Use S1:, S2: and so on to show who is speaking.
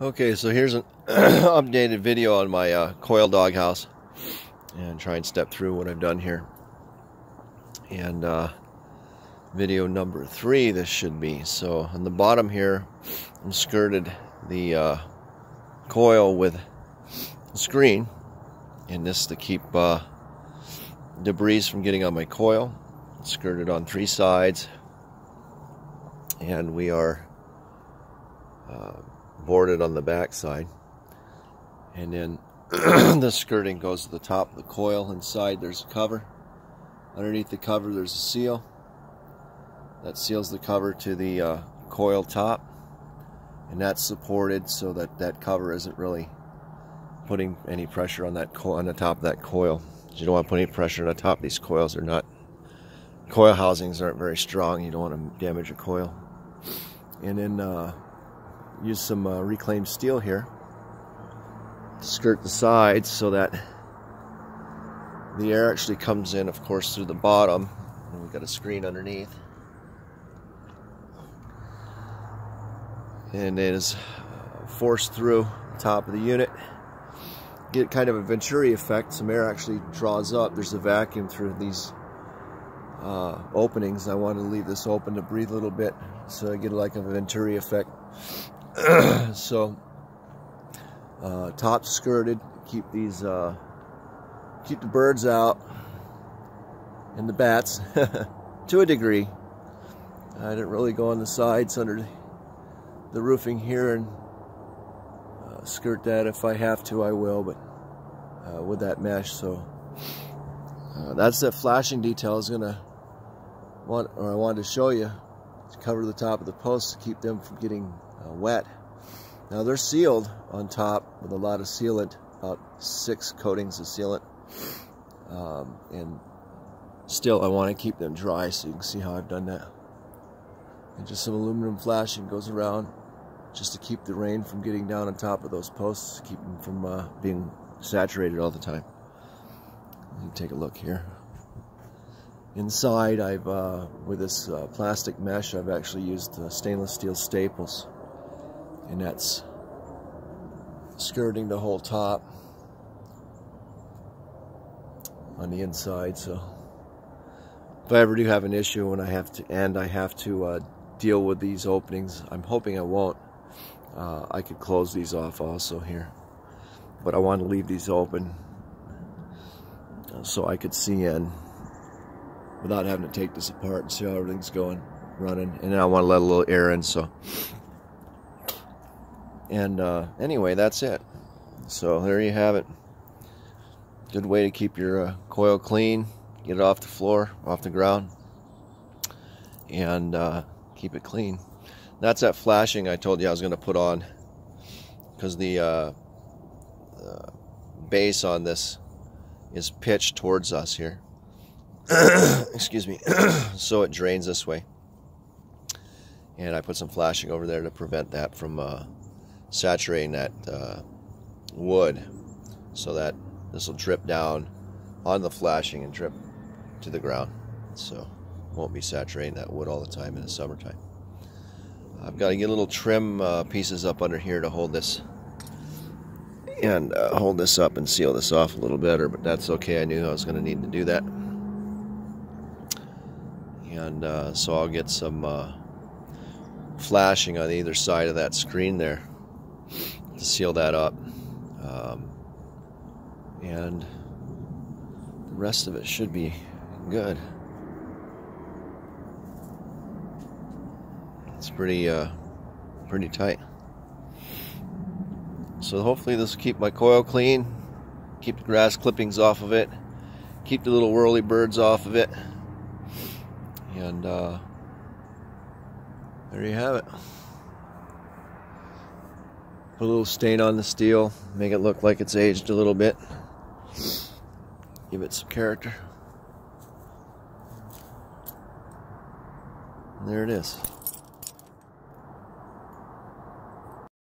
S1: Okay, so here's an updated video on my coil doghouse, and try and step through what I've done here. And video number 3 this should be. So on the bottom here, I'm skirted the coil with a screen, and this to keep debris from getting on my coil. It's skirted on 3 sides, and we are boarded on the back side, and then the skirting goes to the top of the coil. Inside there's a cover. Underneath the cover there's a seal that seals the cover to the coil top, and that's supported so that that cover isn't really putting any pressure on that on the top of that coil. You don't want to put any pressure on the top of these coils. They're not, coil housings aren't very strong. You don't want to damage a coil. And then use some reclaimed steel here to skirt the sides so that the air actually comes in, of course, through the bottom, and we've got a screen underneath, and it is forced through the top of the unit. Get kind of a Venturi effect. Some air actually draws up. There's a vacuum through these openings. I want to leave this open to breathe a little bit so I get like a Venturi effect. So top skirted, keep these keep the birds out and the bats to a degree. I didn't really go on the sides under the roofing here and skirt that. If I have to, I will, but with that mesh. So that's that flashing detail I was gonna I wanted to show you, to cover the top of the posts to keep them from getting wet. Now they're sealed on top with a lot of sealant, about 6 coatings of sealant, and still I want to keep them dry, so you can see how I've done that. And just some aluminum flashing goes around just to keep the rain from getting down on top of those posts, keep them from being saturated all the time. You can take a look here. Inside, I've with this plastic mesh, I've actually used stainless steel staples, and that's skirting the whole top on the inside. So if I ever do have an issue when I have to deal with these openings, I'm hoping I won't. I could close these off also here, but I want to leave these open so I could see in without having to take this apart and see how everything's running. And then I want to let a little air in. So, and anyway, that's it. So there you have it. Good way to keep your coil clean, get it off the floor, off the ground, and keep it clean. That's that flashing I told you I was going to put on, because the base on this is pitched towards us here. Excuse me. So it drains this way, and I put some flashing over there to prevent that from saturating that wood, so that this will drip down on the flashing and drip to the ground, so it won't be saturating that wood all the time in the summertime. I've got to get little trim pieces up under here to hold this and hold this up and seal this off a little better, but that's okay. I knew I was going to need to do that. And so I'll get some flashing on either side of that screen there to seal that up, and the rest of it should be good. It's pretty tight. So hopefully this will keep my coil clean, keep the grass clippings off of it, keep the little whirly birds off of it. And there you have it. Put a little stain on the steel, make it look like it's aged a little bit, give it some character. And there it is.